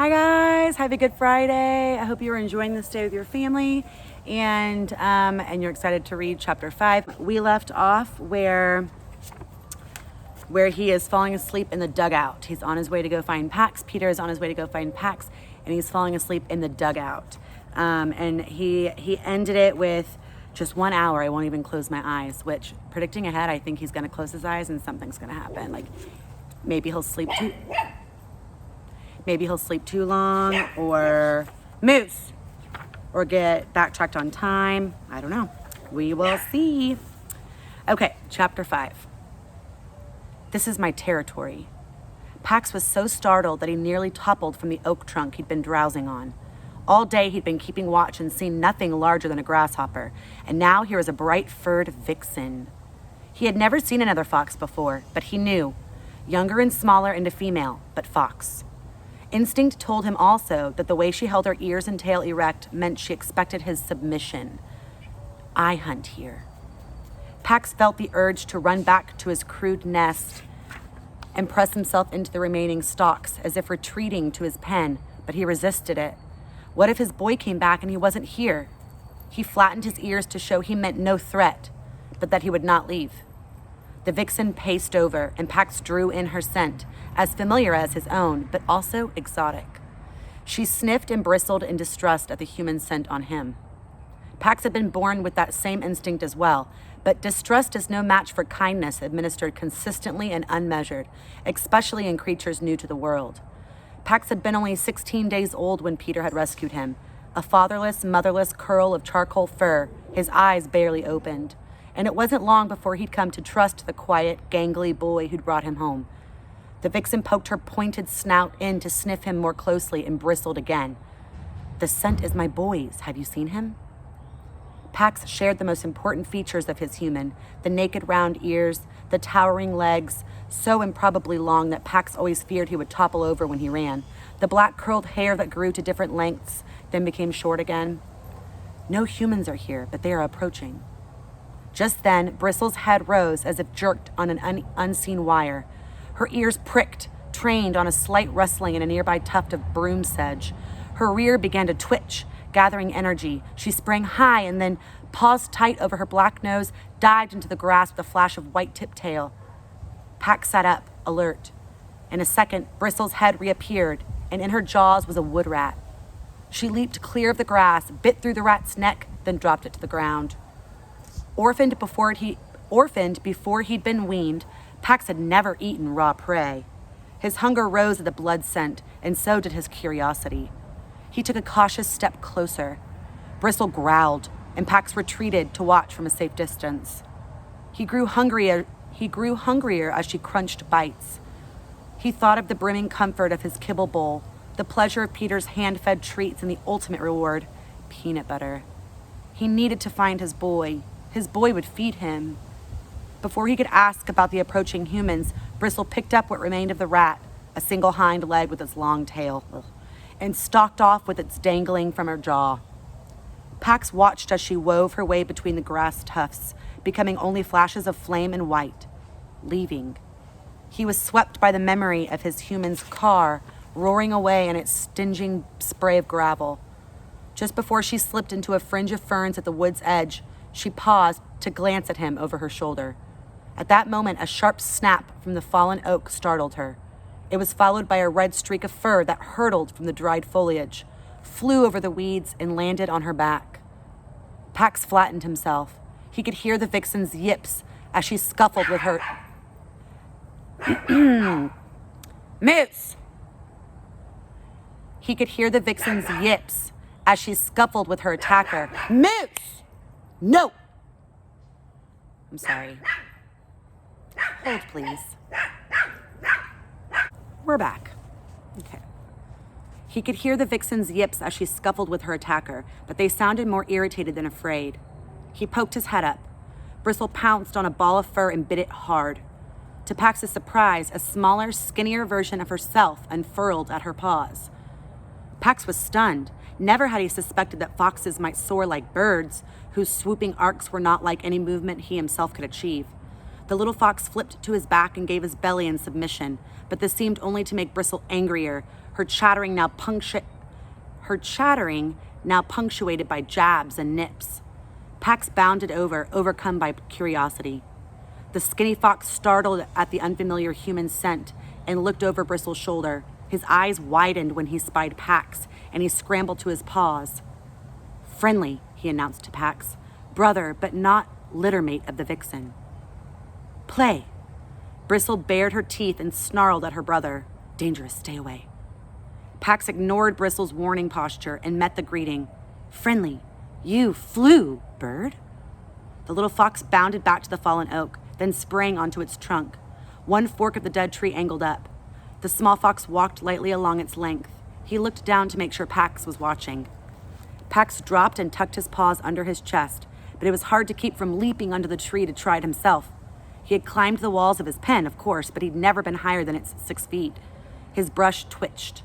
Hi guys, have a good Friday. I hope you're enjoying this day with your family and you're excited to read chapter 5. We left off where he is falling asleep in the dugout. He's on his way to go find Pax. Peter is on his way to go find Pax, and he's falling asleep in the dugout. And he ended it with just 1 hour. I won't even close my eyes, which, predicting ahead, I think he's going to close his eyes and something's going to happen. Like maybe he'll sleep too long, or moose, or get backtracked on time. I don't know. We will see. Okay, chapter 5. This is my territory. Pax was so startled that he nearly toppled from the oak trunk he'd been drowsing on. All day he'd been keeping watch and seen nothing larger than a grasshopper, and now here was a bright-furred vixen. He had never seen another fox before, but he knew. Younger and smaller and a female, but fox. Instinct told him also that the way she held her ears and tail erect meant she expected his submission. I hunt here. Pax felt the urge to run back to his crude nest and press himself into the remaining stalks as if retreating to his pen, but he resisted it. What if his boy came back and he wasn't here? He flattened his ears to show he meant no threat, but that he would not leave. The vixen paced over, and Pax drew in her scent, as familiar as his own, but also exotic. She sniffed and bristled in distrust at the human scent on him. Pax had been born with that same instinct as well, but distrust is no match for kindness administered consistently and unmeasured, especially in creatures new to the world. Pax had been only 16 days old when Peter had rescued him, a fatherless, motherless curl of charcoal fur, his eyes barely opened. And it wasn't long before he'd come to trust the quiet, gangly boy who'd brought him home. The vixen poked her pointed snout in to sniff him more closely and bristled again. The scent is my boy's. Have you seen him? Pax shared the most important features of his human, the naked round ears, the towering legs, so improbably long that Pax always feared he would topple over when he ran, the black curled hair that grew to different lengths, then became short again. No humans are here, but they are approaching. Just then, Bristle's head rose as if jerked on an unseen wire. Her ears pricked, trained on a slight rustling in a nearby tuft of broom sedge. Her rear began to twitch, gathering energy. She sprang high and then, paused tight over her black nose, dived into the grass with a flash of white-tipped tail. Pax sat up, alert. In a second, Bristle's head reappeared, and in her jaws was a wood rat. She leaped clear of the grass, bit through the rat's neck, then dropped it to the ground. Orphaned before he'd been weaned, Pax had never eaten raw prey. His hunger rose at the blood scent, and so did his curiosity. He took a cautious step closer. Bristle growled, and Pax retreated to watch from a safe distance. He grew hungrier as she crunched bites. He thought of the brimming comfort of his kibble bowl, the pleasure of Peter's hand-fed treats, and the ultimate reward, peanut butter. He needed to find his boy. His boy would feed him. Before he could ask about the approaching humans, Bristle picked up what remained of the rat, a single hind leg with its long tail, and stalked off with its dangling from her jaw. Pax watched as she wove her way between the grass tufts, becoming only flashes of flame and white, leaving. He was swept by the memory of his human's car roaring away in its stinging spray of gravel. Just before she slipped into a fringe of ferns at the wood's edge, she paused to glance at him over her shoulder. At that moment, a sharp snap from the fallen oak startled her. It was followed by a red streak of fur that hurtled from the dried foliage, flew over the weeds, and landed on her back. Pax flattened himself. He could hear the vixen's yips as she scuffled with her... Moose! He could hear the vixen's yips as she scuffled with her attacker. Moose! No! I'm sorry. Hold, please. We're back. Okay. He could hear the vixen's yips as she scuffled with her attacker, but they sounded more irritated than afraid. He poked his head up. Bristle pounced on a ball of fur and bit it hard. To Pax's surprise, a smaller, skinnier version of herself unfurled at her paws. Pax was stunned. Never had he suspected that foxes might soar like birds, whose swooping arcs were not like any movement he himself could achieve. The little fox flipped to his back and gave his belly in submission, but this seemed only to make Bristle angrier. her chattering now punctuated by jabs and nips. Pax bounded over, overcome by curiosity. The skinny fox startled at the unfamiliar human scent and looked over Bristle's shoulder. His eyes widened when he spied Pax, and he scrambled to his paws. "Friendly," he announced to Pax. "Brother, but not littermate of the vixen." "Play." Bristle bared her teeth and snarled at her brother. "Dangerous, stay away." Pax ignored Bristle's warning posture and met the greeting. "Friendly, you flew, bird." The little fox bounded back to the fallen oak, then sprang onto its trunk. One fork of the dead tree angled up. The small fox walked lightly along its length. He looked down to make sure Pax was watching. Pax dropped and tucked his paws under his chest, but it was hard to keep from leaping under the tree to try it himself. He had climbed the walls of his pen, of course, but he'd never been higher than its 6 feet. His brush twitched.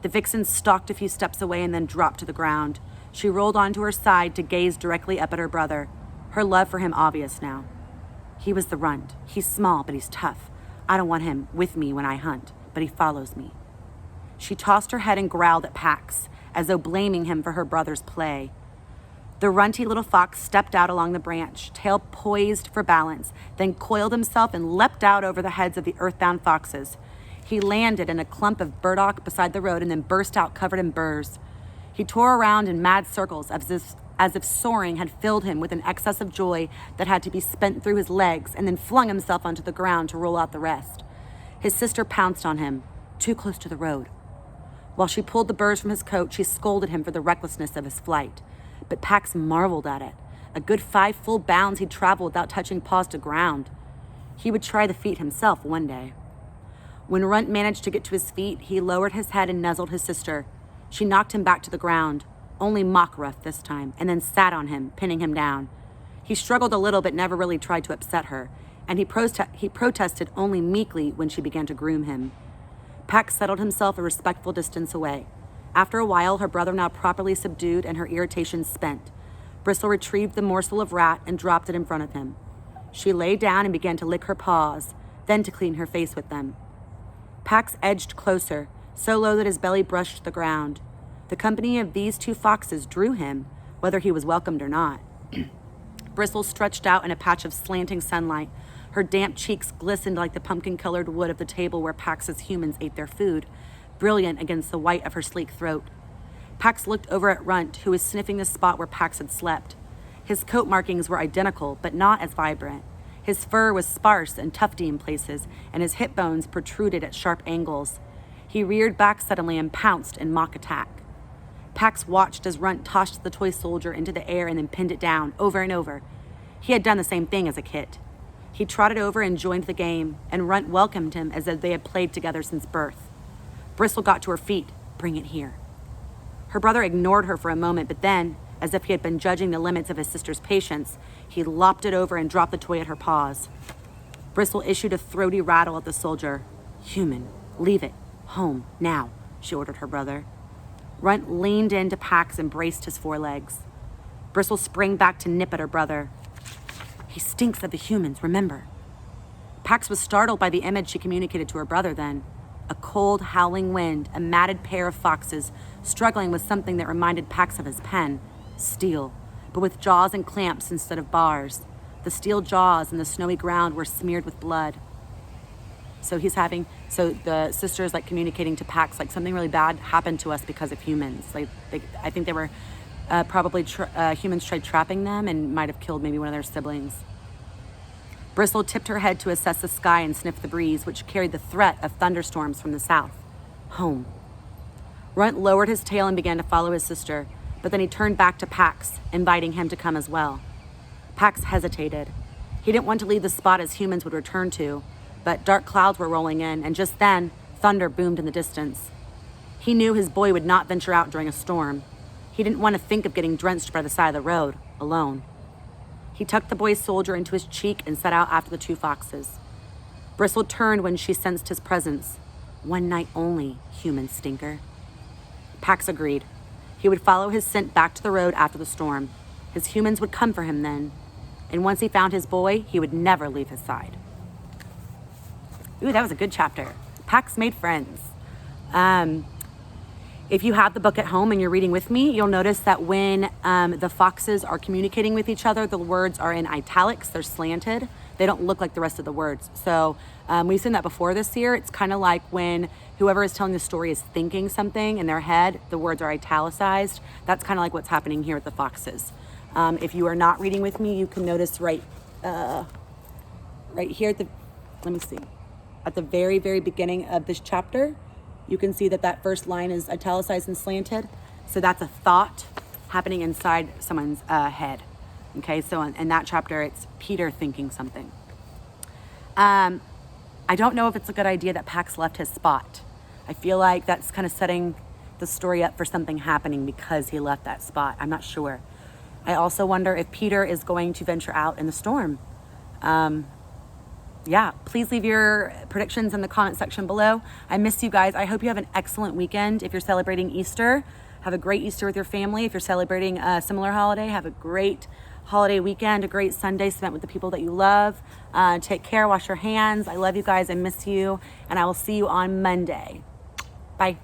The vixen stalked a few steps away and then dropped to the ground. She rolled onto her side to gaze directly up at her brother, her love for him obvious now. "He was the runt. He's small, but he's tough. I don't want him with me when I hunt, but he follows me." She tossed her head and growled at Pax, as though blaming him for her brother's play. The runty little fox stepped out along the branch, tail poised for balance, then coiled himself and leapt out over the heads of the earthbound foxes. He landed in a clump of burdock beside the road and then burst out covered in burrs. He tore around in mad circles as if soaring had filled him with an excess of joy that had to be spent through his legs, and then flung himself onto the ground to roll out the rest. His sister pounced on him, too close to the road. While she pulled the burrs from his coat, she scolded him for the recklessness of his flight. But Pax marveled at it. A good 5 full bounds he'd travel without touching paws to ground. He would try the feat himself one day. When Runt managed to get to his feet, he lowered his head and nuzzled his sister. She knocked him back to the ground, only mock rough this time, and then sat on him, pinning him down. He struggled a little but never really tried to upset her, and he protested only meekly when she began to groom him. Pax settled himself a respectful distance away. After a while, her brother now properly subdued and her irritation spent. Bristle retrieved the morsel of rat and dropped it in front of him. She lay down and began to lick her paws, then to clean her face with them. Pax edged closer, so low that his belly brushed the ground. The company of these 2 foxes drew him, whether he was welcomed or not. Bristle stretched out in a patch of slanting sunlight. Her damp cheeks glistened like the pumpkin-colored wood of the table where Pax's humans ate their food, brilliant against the white of her sleek throat. Pax looked over at Runt, who was sniffing the spot where Pax had slept. His coat markings were identical, but not as vibrant. His fur was sparse and tufty in places, and his hip bones protruded at sharp angles. He reared back suddenly and pounced in mock attack. Pax watched as Runt tossed the toy soldier into the air and then pinned it down, over and over. He had done the same thing as a kid. He trotted over and joined the game, and Runt welcomed him as if they had played together since birth. Bristle got to her feet. "Bring it here." Her brother ignored her for a moment, but then, as if he had been judging the limits of his sister's patience, he lopped it over and dropped the toy at her paws. Bristle issued a throaty rattle at the soldier. "Human, leave it. Home, now," she ordered her brother. Runt leaned into Pax and braced his forelegs. Bristle sprang back to nip at her brother. "He stinks of the humans, remember." Pax was startled by the image she communicated to her brother then. A cold, howling wind, a matted pair of foxes, struggling with something that reminded Pax of his pen, steel, but with jaws and clamps instead of bars. The steel jaws and the snowy ground were smeared with blood. So the sister is like communicating to Pax, like, something really bad happened to us because of humans. I think they were probably humans tried trapping them and might have killed maybe one of their siblings. Bristle tipped her head to assess the sky and sniffed the breeze, which carried the threat of thunderstorms from the south. Home. Runt lowered his tail and began to follow his sister, but then he turned back to Pax, inviting him to come as well. Pax hesitated. He didn't want to leave the spot as humans would return to, but dark clouds were rolling in, and just then, thunder boomed in the distance. He knew his boy would not venture out during a storm. He didn't want to think of getting drenched by the side of the road, alone. He tucked the boy's soldier into his cheek and set out after the 2 foxes. Bristle turned when she sensed his presence. "One night only, human stinker." Pax agreed. He would follow his scent back to the road after the storm. His humans would come for him then. And once he found his boy, he would never leave his side. Ooh, that was a good chapter. Pax made friends. If you have the book at home and you're reading with me, you'll notice that when the foxes are communicating with each other, the words are in italics, they're slanted. They don't look like the rest of the words. So we've seen that before this year. It's kind of like when whoever is telling the story is thinking something in their head, the words are italicized. That's kind of like what's happening here with the foxes. If you are not reading with me, you can notice right here let me see, at the very, very beginning of this chapter, you can see that first line is italicized and slanted. So that's a thought happening inside someone's head. Okay, so in that chapter, it's Peter thinking something. I don't know if it's a good idea that Pax left his spot. I feel like that's kind of setting the story up for something happening because he left that spot. I'm not sure. I also wonder if Peter is going to venture out in the storm. Yeah, please leave your predictions in the comment section below. I miss you guys. I hope you have an excellent weekend. If you're celebrating Easter, have a great Easter with your family. If you're celebrating a similar holiday, have a great holiday weekend, a great Sunday spent with the people that you love. Take care, wash your hands. I love you guys. I miss you. And I will see you on Monday. Bye.